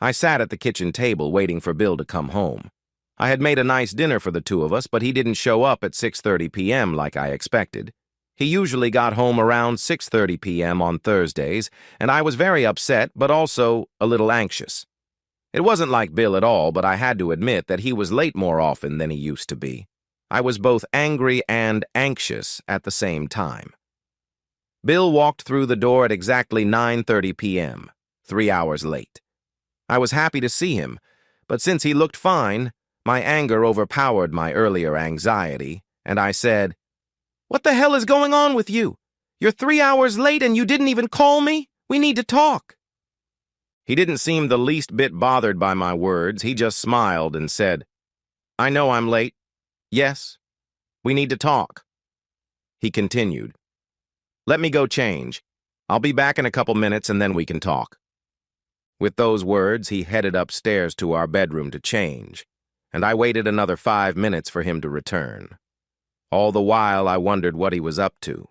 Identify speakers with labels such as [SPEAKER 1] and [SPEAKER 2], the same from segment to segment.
[SPEAKER 1] I sat at the kitchen table waiting for Bill to come home. I had made a nice dinner for the two of us, but he didn't show up at 6:30 p.m. like I expected. He usually got home around 6:30 p.m. on Thursdays, and I was very upset, but also a little anxious. It wasn't like Bill at all, but I had to admit that he was late more often than he used to be. I was both angry and anxious at the same time. Bill walked through the door at exactly 9:30 p.m., 3 hours late. I was happy to see him, but since he looked fine, my anger overpowered my earlier anxiety, and I said, "What the hell is going on with you? You're 3 hours late and you didn't even call me? We need to talk." He didn't seem the least bit bothered by my words. He just smiled and said, "I know I'm late. Yes, we need to talk." He continued, "Let me go change. I'll be back in a couple minutes and then we can talk." With those words, he headed upstairs to our bedroom to change, and I waited another 5 minutes for him to return. All the while, I wondered what he was up to,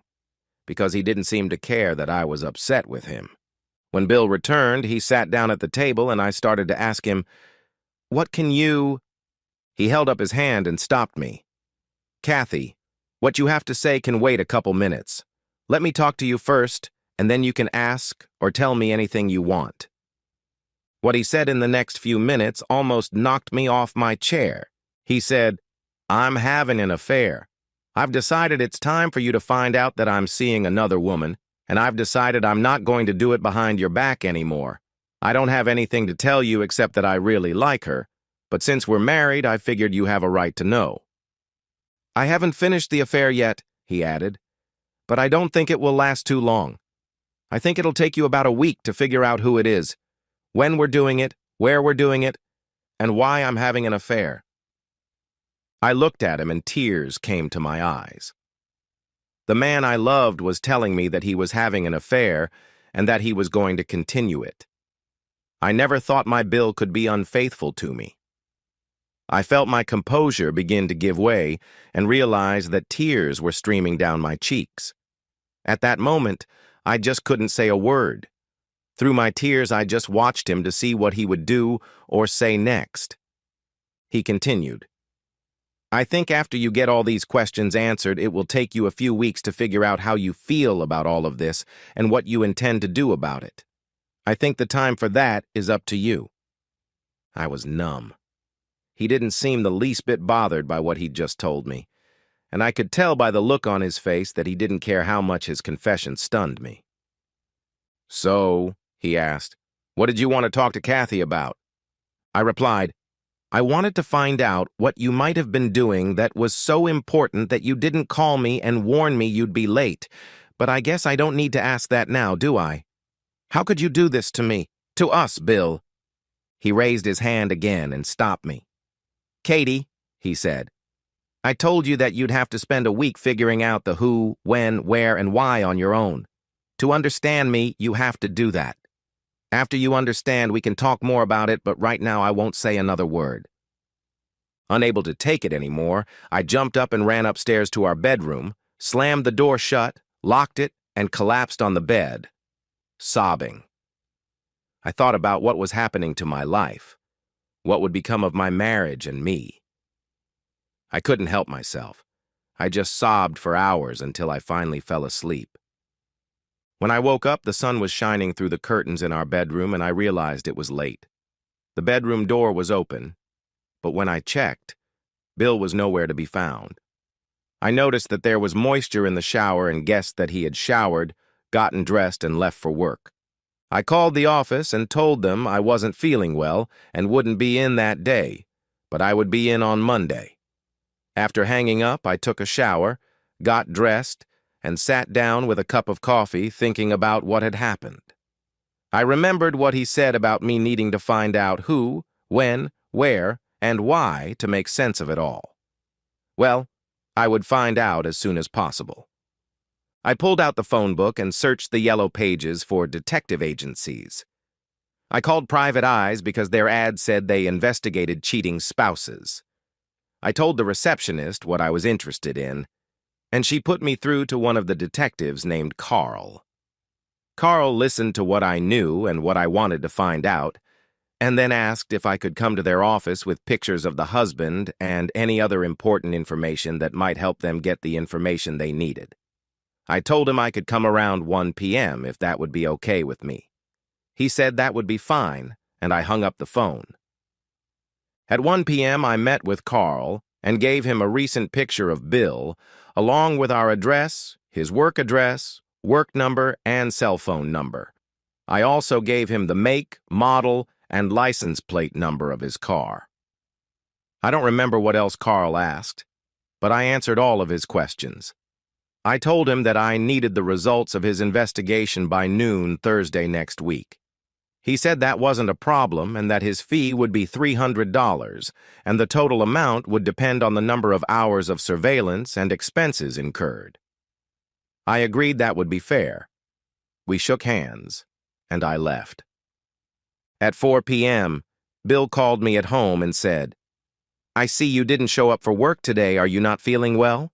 [SPEAKER 1] because he didn't seem to care that I was upset with him. When Bill returned, he sat down at the table and I started to ask him, "What can you—" He held up his hand and stopped me. "Kathy, what you have to say can wait a couple minutes. Let me talk to you first, and then you can ask or tell me anything you want." What he said in the next few minutes almost knocked me off my chair. He said, "I'm having an affair. I've decided it's time for you to find out that I'm seeing another woman, and I've decided I'm not going to do it behind your back anymore. I don't have anything to tell you except that I really like her, but since we're married, I figured you have a right to know." "I haven't finished the affair yet," he added, "but I don't think it will last too long. I think it'll take you about a week to figure out who it is, when we're doing it, where we're doing it, and why I'm having an affair." I looked at him and tears came to my eyes. The man I loved was telling me that he was having an affair and that he was going to continue it. I never thought my Bill could be unfaithful to me. I felt my composure begin to give way and realized that tears were streaming down my cheeks. At that moment, I just couldn't say a word. Through my tears, I just watched him to see what he would do or say next. He continued, "I think after you get all these questions answered, it will take you a few weeks to figure out how you feel about all of this and what you intend to do about it. I think the time for that is up to you." I was numb. He didn't seem the least bit bothered by what he'd just told me, and I could tell by the look on his face that he didn't care how much his confession stunned me. "So," he asked, "what did you want to talk to Kathy about?" I replied, "I wanted to find out what you might have been doing that was so important that you didn't call me and warn me you'd be late, but I guess I don't need to ask that now, do I? How could you do this to me? To us, Bill?" He raised his hand again and stopped me. "Katie," he said, "I told you that you'd have to spend a week figuring out the who, when, where, and why on your own. To understand me, you have to do that. After you understand, we can talk more about it, but right now I won't say another word." Unable to take it anymore, I jumped up and ran upstairs to our bedroom, slammed the door shut, locked it, and collapsed on the bed, sobbing. I thought about what was happening to my life, what would become of my marriage and me. I couldn't help myself. I just sobbed for hours until I finally fell asleep. When I woke up, the sun was shining through the curtains in our bedroom, and I realized it was late. The bedroom door was open, but when I checked, Bill was nowhere to be found. I noticed that there was moisture in the shower and guessed that he had showered, gotten dressed, and left for work. I called the office and told them I wasn't feeling well and wouldn't be in that day, but I would be in on Monday. After hanging up, I took a shower, got dressed, and sat down with a cup of coffee thinking about what had happened. I remembered what he said about me needing to find out who, when, where, and why to make sense of it all. Well, I would find out as soon as possible. I pulled out the phone book and searched the yellow pages for detective agencies. I called Private Eyes because their ad said they investigated cheating spouses. I told the receptionist what I was interested in, and she put me through to one of the detectives named Carl. Carl listened to what I knew and what I wanted to find out, and then asked if I could come to their office with pictures of the husband and any other important information that might help them get the information they needed. I told him I could come around 1 p.m. if that would be okay with me. He said that would be fine, and I hung up the phone. At 1 p.m., I met with Carl and gave him a recent picture of Bill, along with our address, his work address, work number, and cell phone number. I also gave him the make, model, and license plate number of his car. I don't remember what else Carl asked, but I answered all of his questions. I told him that I needed the results of his investigation by noon Thursday next week. He said that wasn't a problem and that his fee would be $300, and the total amount would depend on the number of hours of surveillance and expenses incurred. I agreed that would be fair. We shook hands, and I left. At 4 p.m., Bill called me at home and said, "I see you didn't show up for work today. Are you not feeling well?"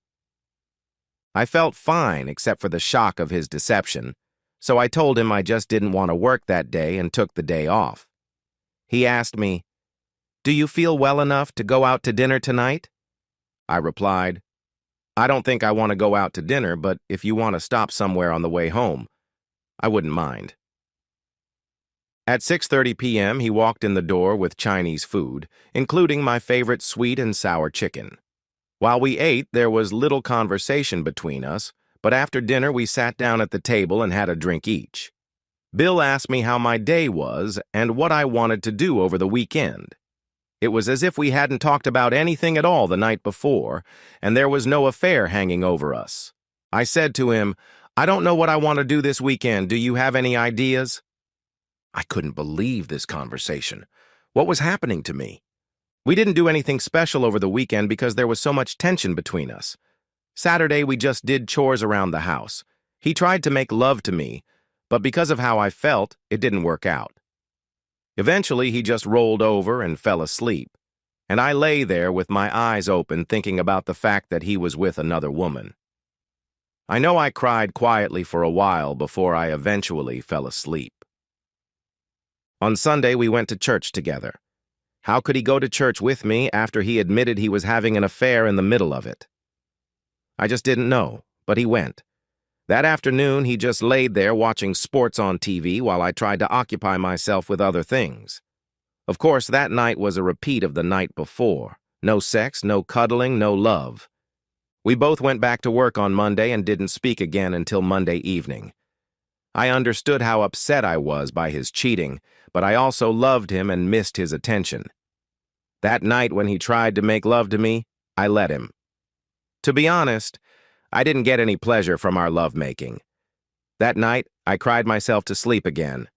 [SPEAKER 1] I felt fine except for the shock of his deception, so I told him I just didn't want to work that day and took the day off. He asked me, "Do you feel well enough to go out to dinner tonight?" I replied, "I don't think I want to go out to dinner, but if you want to stop somewhere on the way home, I wouldn't mind." At 6:30 p.m., he walked in the door with Chinese food, including my favorite sweet and sour chicken. While we ate, there was little conversation between us, but after dinner we sat down at the table and had a drink each. Bill asked me how my day was and what I wanted to do over the weekend. It was as if we hadn't talked about anything at all the night before, and there was no affair hanging over us. I said to him, "I don't know what I want to do this weekend. Do you have any ideas?" I couldn't believe this conversation. What was happening to me? We didn't do anything special over the weekend because there was so much tension between us. Saturday, we just did chores around the house. He tried to make love to me, but because of how I felt, it didn't work out. Eventually, he just rolled over and fell asleep, and I lay there with my eyes open thinking about the fact that he was with another woman. I know I cried quietly for a while before I eventually fell asleep. On Sunday, we went to church together. How could he go to church with me after he admitted he was having an affair in the middle of it? I just didn't know, but he went. That afternoon, he just laid there watching sports on TV while I tried to occupy myself with other things. Of course, that night was a repeat of the night before. No sex, no cuddling, no love. We both went back to work on Monday and didn't speak again until Monday evening. I understood how upset I was by his cheating, but I also loved him and missed his attention. That night when he tried to make love to me, I let him. To be honest, I didn't get any pleasure from our lovemaking. That night, I cried myself to sleep again.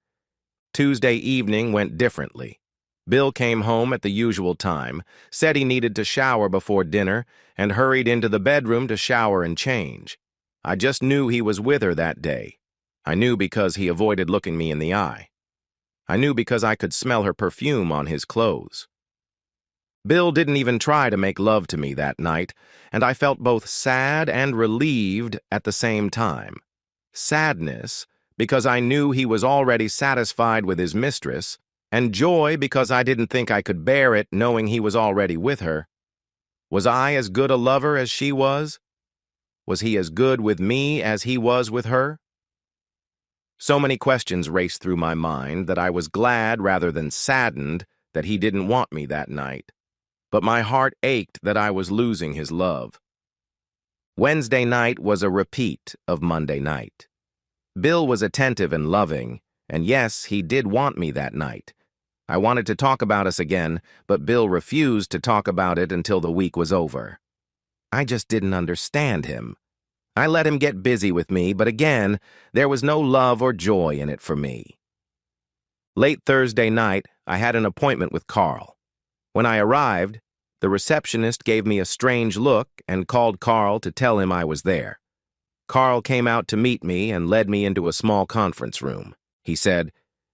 [SPEAKER 1] Tuesday evening went differently. Bill came home at the usual time, said he needed to shower before dinner, and hurried into the bedroom to shower and change. I just knew he was with her that day. I knew because he avoided looking me in the eye. I knew because I could smell her perfume on his clothes. Bill didn't even try to make love to me that night, and I felt both sad and relieved at the same time. Sadness, because I knew he was already satisfied with his mistress, and joy because I didn't think I could bear it knowing he was already with her. Was I as good a lover as she was? Was he as good with me as he was with her? So many questions raced through my mind that I was glad rather than saddened that he didn't want me that night. But my heart ached that I was losing his love. Wednesday night was a repeat of Monday night. Bill was attentive and loving, and yes, he did want me that night. I wanted to talk about us again, but Bill refused to talk about it until the week was over. I just didn't understand him. I let him get busy with me, but again, there was no love or joy in it for me. Late Thursday night, I had an appointment with Carl. When I arrived, the receptionist gave me a strange look and called Carl to tell him I was there. Carl came out to meet me and led me into a small conference room. He said,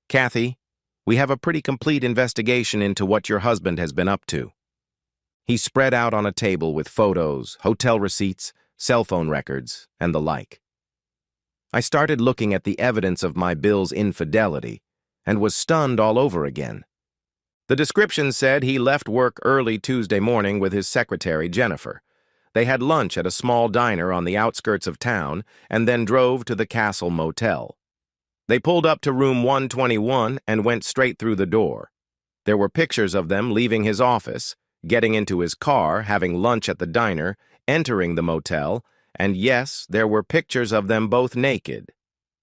[SPEAKER 1] "Kathy, we have a pretty complete investigation into what your husband has been up to." He spread out on a table with photos, hotel receipts, cell phone records, and the like. I started looking at the evidence of my Bill's infidelity and was stunned all over again. The description said he left work early Tuesday morning with his secretary, Jennifer. They had lunch at a small diner on the outskirts of town and then drove to the Castle Motel. They pulled up to room 121 and went straight through the door. There were pictures of them leaving his office, getting into his car, having lunch at the diner, entering the motel, and yes, there were pictures of them both naked.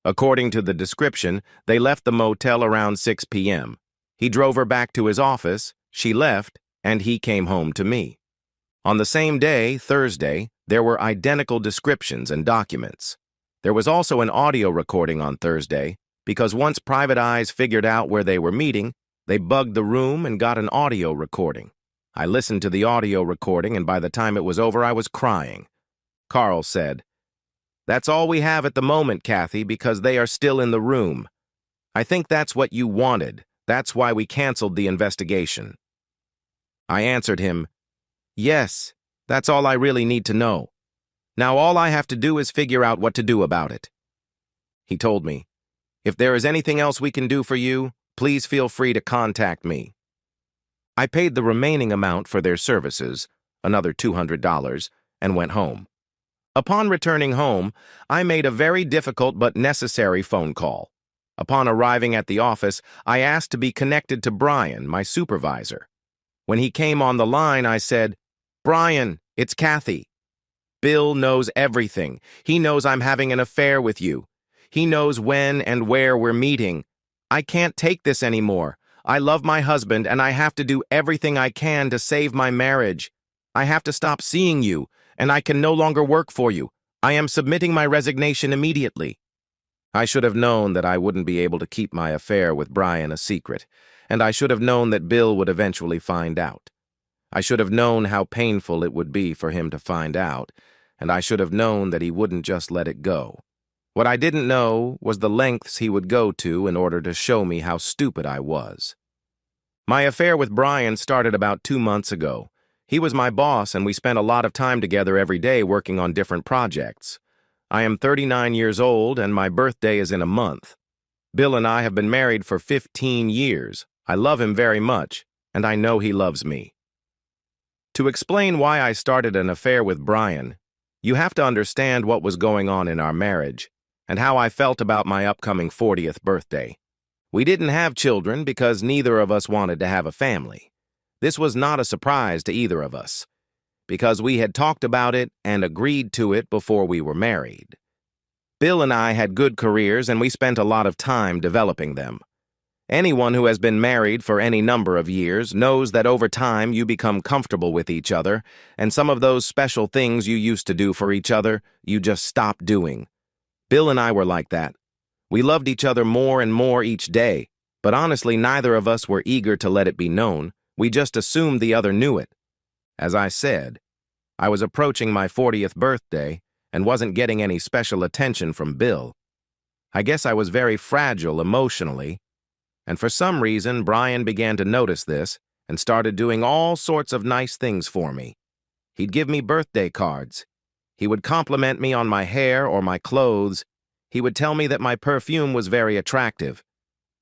[SPEAKER 1] According to the description, they left the motel around 6 p.m. He drove her back to his office, she left, and he came home to me. On the same day, Thursday, there were identical descriptions and documents. There was also an audio recording on Thursday, because once Private Eyes figured out where they were meeting, they bugged the room and got an audio recording. I listened to the audio recording, and by the time it was over, I was crying. Carl said, "That's all we have at the moment, Kathy, because they are still in the room. I think that's what you wanted. That's why we canceled the investigation." I answered him, "Yes, that's all I really need to know. Now all I have to do is figure out what to do about it." He told me, "If there is anything else we can do for you, please feel free to contact me." I paid the remaining amount for their services, another $200, and went home. Upon returning home, I made a very difficult but necessary phone call. Upon arriving at the office, I asked to be connected to Brian, my supervisor. When he came on the line, I said, "Brian, it's Kathy. Bill knows everything. He knows I'm having an affair with you. He knows when and where we're meeting. I can't take this anymore. I love my husband, and I have to do everything I can to save my marriage. I have to stop seeing you, and I can no longer work for you. I am submitting my resignation immediately." I should have known that I wouldn't be able to keep my affair with Brian a secret, and I should have known that Bill would eventually find out. I should have known how painful it would be for him to find out, and I should have known that he wouldn't just let it go. What I didn't know was the lengths he would go to in order to show me how stupid I was. My affair with Brian started about 2 months ago. He was my boss, and we spent a lot of time together every day working on different projects. I am 39 years old, and my birthday is in a month. Bill and I have been married for 15 years. I love him very much, and I know he loves me. To explain why I started an affair with Brian, you have to understand what was going on in our marriage, and how I felt about my upcoming 40th birthday. We didn't have children because neither of us wanted to have a family. This was not a surprise to either of us, because we had talked about it and agreed to it before we were married. Bill and I had good careers, and we spent a lot of time developing them. Anyone who has been married for any number of years knows that over time you become comfortable with each other, and some of those special things you used to do for each other, you just stop doing. Bill and I were like that. We loved each other more and more each day, but honestly, neither of us were eager to let it be known. We just assumed the other knew it. As I said, I was approaching my 40th birthday and wasn't getting any special attention from Bill. I guess I was very fragile emotionally, and for some reason, Brian began to notice this and started doing all sorts of nice things for me. He'd give me birthday cards. He would compliment me on my hair or my clothes. He would tell me that my perfume was very attractive.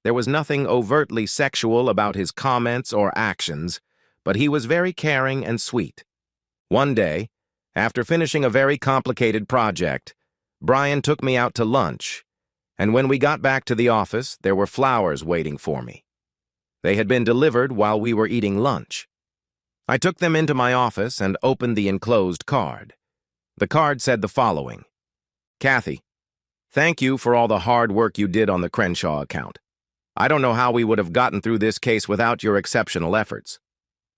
[SPEAKER 1] There was nothing overtly sexual about his comments or actions, but he was very caring and sweet. One day, after finishing a very complicated project, Brian took me out to lunch, and when we got back to the office, there were flowers waiting for me. They had been delivered while we were eating lunch. I took them into my office and opened the enclosed card. The card said the following: "Kathy, thank you for all the hard work you did on the Crenshaw account. I don't know how we would have gotten through this case without your exceptional efforts.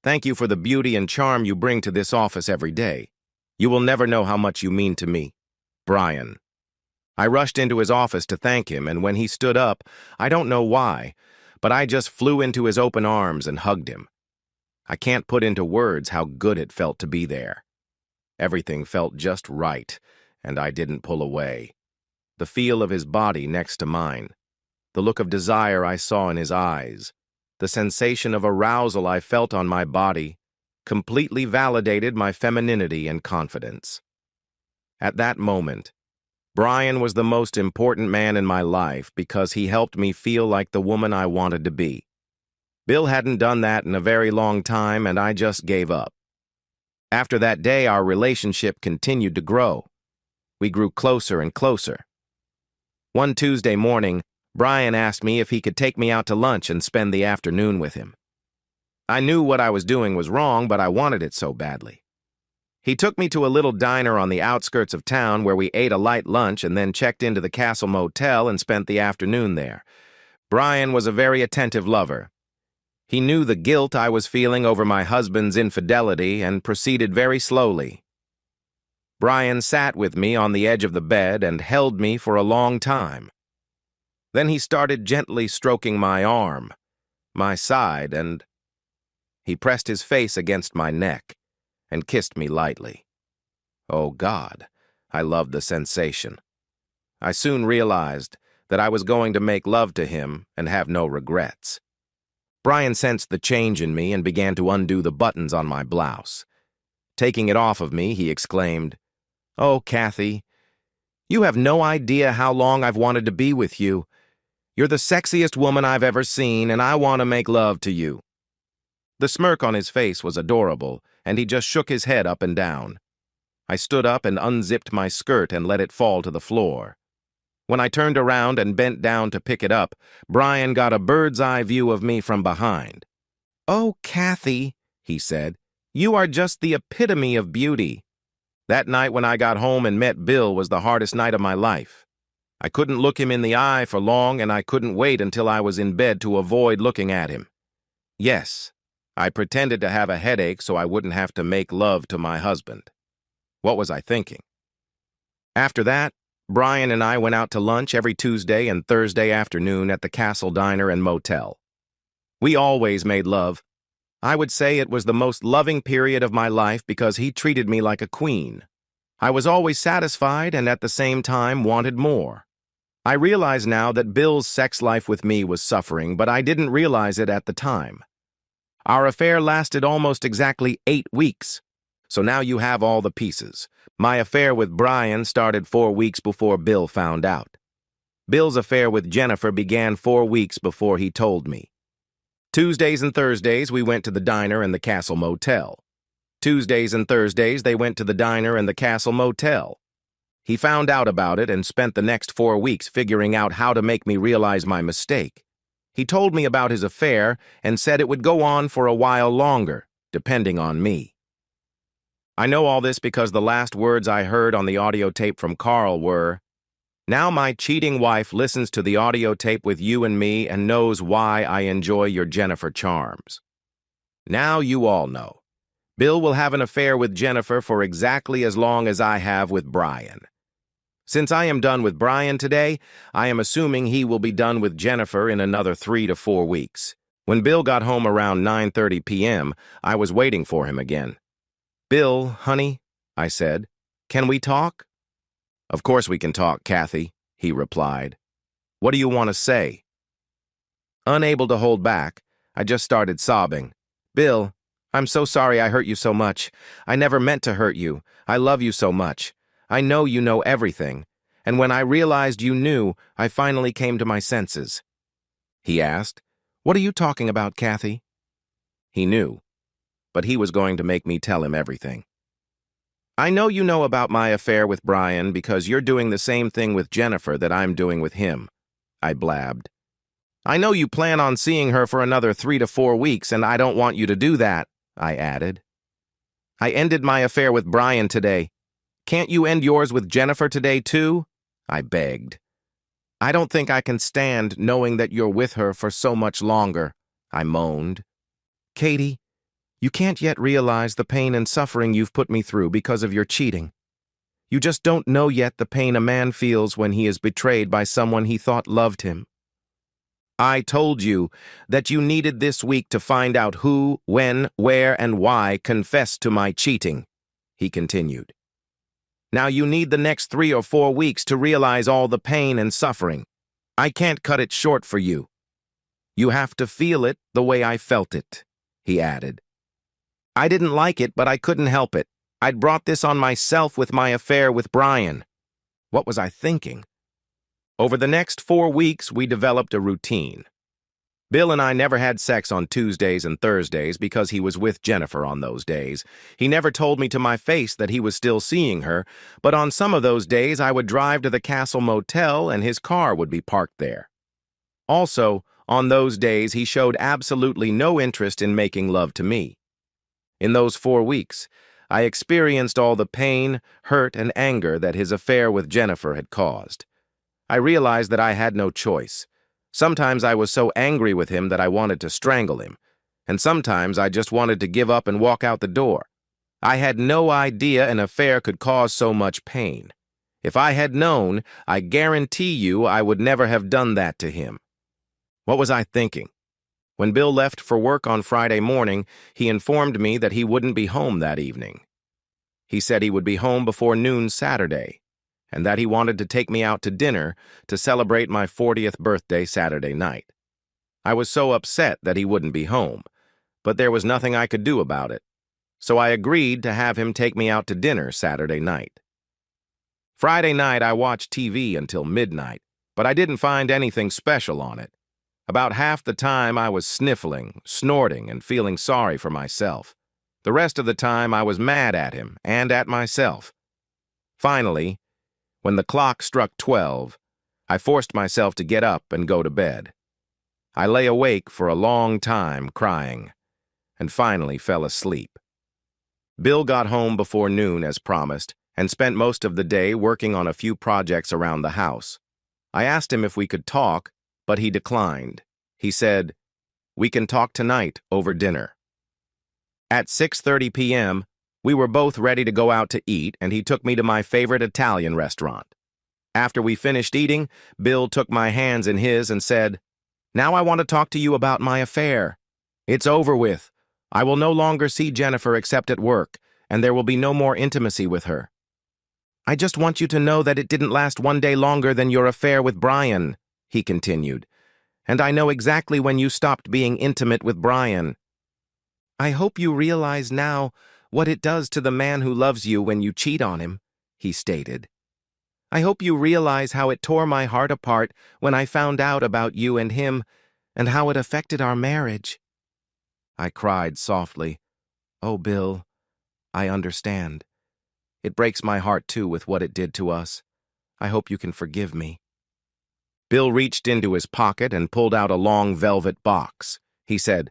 [SPEAKER 1] Thank you for the beauty and charm you bring to this office every day. You will never know how much you mean to me. Brian." I rushed into his office to thank him, and when he stood up, I don't know why, but I just flew into his open arms and hugged him. I can't put into words how good it felt to be there. Everything felt just right, and I didn't pull away. The feel of his body next to mine, the look of desire I saw in his eyes, the sensation of arousal I felt on my body, completely validated my femininity and confidence. At that moment, Brian was the most important man in my life because he helped me feel like the woman I wanted to be. Bill hadn't done that in a very long time, and I just gave up. After that day, our relationship continued to grow. We grew closer and closer. One Tuesday morning, Brian asked me if he could take me out to lunch and spend the afternoon with him. I knew what I was doing was wrong, but I wanted it so badly. He took me to a little diner on the outskirts of town where we ate a light lunch and then checked into the Castle Motel and spent the afternoon there. Brian was a very attentive lover. He knew the guilt I was feeling over my husband's infidelity and proceeded very slowly. Brian sat with me on the edge of the bed and held me for a long time. Then he started gently stroking my arm, my side, and he pressed his face against my neck and kissed me lightly. Oh God, I loved the sensation. I soon realized that I was going to make love to him and have no regrets. Brian sensed the change in me and began to undo the buttons on my blouse. Taking it off of me, he exclaimed, "Oh, Kathy, you have no idea how long I've wanted to be with you. You're the sexiest woman I've ever seen, and I want to make love to you." The smirk on his face was adorable, and he just shook his head up and down. I stood up and unzipped my skirt and let it fall to the floor. When I turned around and bent down to pick it up, Brian got a bird's-eye view of me from behind. "Oh, Kathy," he said, "you are just the epitome of beauty." That night when I got home and met Bill was the hardest night of my life. I couldn't look him in the eye for long, and I couldn't wait until I was in bed to avoid looking at him. Yes, I pretended to have a headache so I wouldn't have to make love to my husband. What was I thinking? After that, Brian and I went out to lunch every Tuesday and Thursday afternoon at the Castle Diner and Motel. We always made love. I would say it was the most loving period of my life because he treated me like a queen. I was always satisfied and at the same time wanted more. I realize now that Bill's sex life with me was suffering, but I didn't realize it at the time. Our affair lasted almost exactly 8 weeks. So now you have all the pieces. My affair with Brian started 4 weeks before Bill found out. Bill's affair with Jennifer began 4 weeks before he told me. Tuesdays and Thursdays, we went to the diner and the Castle Motel. Tuesdays and Thursdays, they went to the diner and the Castle Motel. He found out about it and spent the next 4 weeks figuring out how to make me realize my mistake. He told me about his affair and said it would go on for a while longer, depending on me. I know all this because the last words I heard on the audio tape from Carl were, "Now my cheating wife listens to the audio tape with you and me and knows why I enjoy your Jennifer charms." Now you all know. Bill will have an affair with Jennifer for exactly as long as I have with Brian. Since I am done with Brian today, I am assuming he will be done with Jennifer in another 3 to 4 weeks. When Bill got home around 9:30 p.m., I was waiting for him again. "Bill, honey," I said, "can we talk?" "Of course we can talk, Kathy," he replied. "What do you want to say?" Unable to hold back, I just started sobbing. "Bill, I'm so sorry I hurt you so much. I never meant to hurt you. I love you so much. I know you know everything. And when I realized you knew, I finally came to my senses." He asked, "What are you talking about, Kathy?" He knew, but he was going to make me tell him everything. "I know you know about my affair with Brian because you're doing the same thing with Jennifer that I'm doing with him," I blabbed. "I know you plan on seeing her for another 3 to 4 weeks, and I don't want you to do that," I added. "I ended my affair with Brian today. Can't you end yours with Jennifer today, too?" I begged. "I don't think I can stand knowing that you're with her for so much longer," I moaned. "Katie, you can't yet realize the pain and suffering you've put me through because of your cheating. You just don't know yet the pain a man feels when he is betrayed by someone he thought loved him. I told you that you needed this week to find out who, when, where, and why confessed to my cheating," he continued. "Now you need the next 3 or 4 weeks to realize all the pain and suffering. I can't cut it short for you. You have to feel it the way I felt it," he added. I didn't like it, but I couldn't help it. I'd brought this on myself with my affair with Brian. What was I thinking? Over the next 4 weeks, we developed a routine. Bill and I never had sex on Tuesdays and Thursdays because he was with Jennifer on those days. He never told me to my face that he was still seeing her, but on some of those days I would drive to the Castle Motel and his car would be parked there. Also, on those days he showed absolutely no interest in making love to me. In those 4 weeks, I experienced all the pain, hurt, and anger that his affair with Jennifer had caused. I realized that I had no choice. Sometimes I was so angry with him that I wanted to strangle him, and sometimes I just wanted to give up and walk out the door. I had no idea an affair could cause so much pain. If I had known, I guarantee you I would never have done that to him. What was I thinking? When Bill left for work on Friday morning, he informed me that he wouldn't be home that evening. He said he would be home before noon Saturday, and that he wanted to take me out to dinner to celebrate my 40th birthday Saturday night. I was so upset that he wouldn't be home, but there was nothing I could do about it, so I agreed to have him take me out to dinner Saturday night. Friday night I watched TV until midnight, but I didn't find anything special on it. About half the time I was sniffling, snorting, and feeling sorry for myself. The rest of the time I was mad at him and at myself. Finally, when the clock struck 12, I forced myself to get up and go to bed. I lay awake for a long time crying, and finally fell asleep. Bill got home before noon as promised, and spent most of the day working on a few projects around the house. I asked him if we could talk, but he declined. He said, "We can talk tonight over dinner." At 6:30 p.m., we were both ready to go out to eat, and he took me to my favorite Italian restaurant. After we finished eating, Bill took my hands in his and said, "Now I want to talk to you about my affair. It's over with. I will no longer see Jennifer except at work, and there will be no more intimacy with her. I just want you to know that it didn't last one day longer than your affair with Brian," he continued, "and I know exactly when you stopped being intimate with Brian. I hope you realize now what it does to the man who loves you when you cheat on him," he stated. "I hope you realize how it tore my heart apart when I found out about you and him, and how it affected our marriage." I cried softly. "Oh, Bill, I understand. It breaks my heart, too, with what it did to us. I hope you can forgive me." Bill reached into his pocket and pulled out a long velvet box. He said,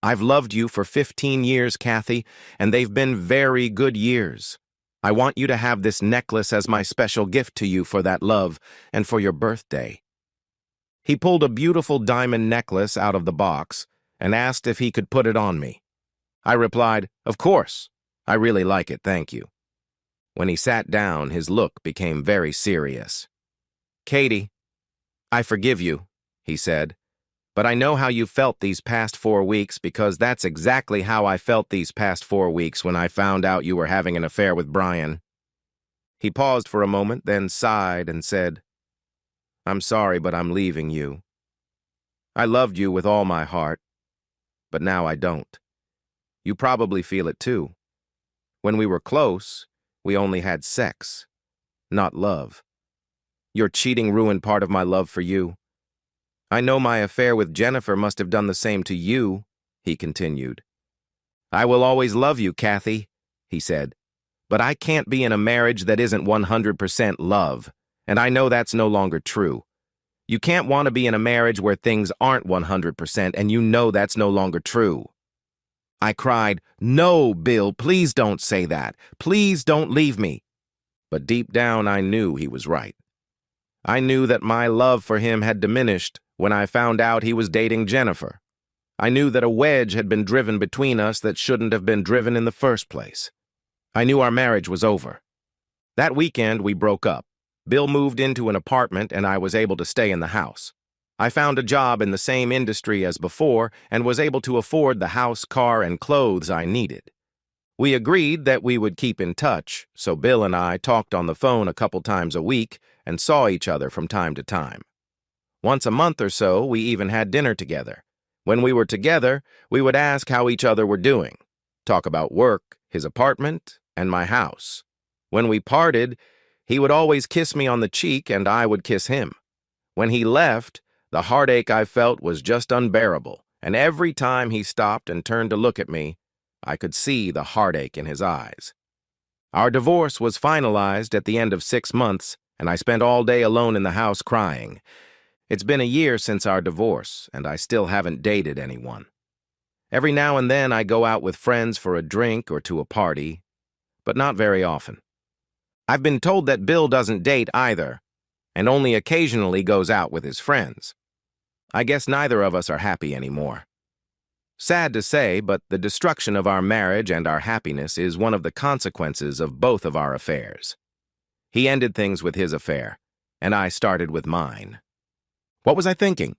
[SPEAKER 1] "I've loved you for 15 years, Kathy, and they've been very good years. I want you to have this necklace as my special gift to you for that love and for your birthday." He pulled a beautiful diamond necklace out of the box and asked if he could put it on me. I replied, "Of course. I really like it, thank you." When he sat down, his look became very serious. "Katie, I forgive you," he said, "but I know how you felt these past 4 weeks because that's exactly how I felt these past 4 weeks when I found out you were having an affair with Brian." He paused for a moment, then sighed and said, "I'm sorry, but I'm leaving you. I loved you with all my heart, but now I don't. You probably feel it too. When we were close, we only had sex, not love. Your cheating ruined part of my love for you. I know my affair with Jennifer must have done the same to you," he continued. "I will always love you, Kathy," he said, "but I can't be in a marriage that isn't 100% love, and I know that's no longer true. You can't want to be in a marriage where things aren't 100%, and you know that's no longer true." I cried, "No, Bill, please don't say that. Please don't leave me." But deep down I knew he was right. I knew that my love for him had diminished when I found out he was dating Jennifer. I knew that a wedge had been driven between us that shouldn't have been driven in the first place. I knew our marriage was over. That weekend we broke up. Bill moved into an apartment and I was able to stay in the house. I found a job in the same industry as before and was able to afford the house, car, and clothes I needed. We agreed that we would keep in touch, so Bill and I talked on the phone a couple times a week and saw each other from time to time. Once a month or so, we even had dinner together. When we were together, we would ask how each other were doing, talk about work, his apartment, and my house. When we parted, he would always kiss me on the cheek and I would kiss him. When he left, The heartache I felt was just unbearable, and every time he stopped and turned to look at me, I could see the heartache in his eyes. Our divorce was finalized at the end of 6 months, and I spent all day alone in the house crying. It's been a year since our divorce, and I still haven't dated anyone. Every now and then I go out with friends for a drink or to a party, but not very often. I've been told that Bill doesn't date either, and only occasionally goes out with his friends. I guess neither of us are happy anymore. Sad to say, but the destruction of our marriage and our happiness is one of the consequences of both of our affairs. He ended things with his affair, and I started with mine. What was I thinking?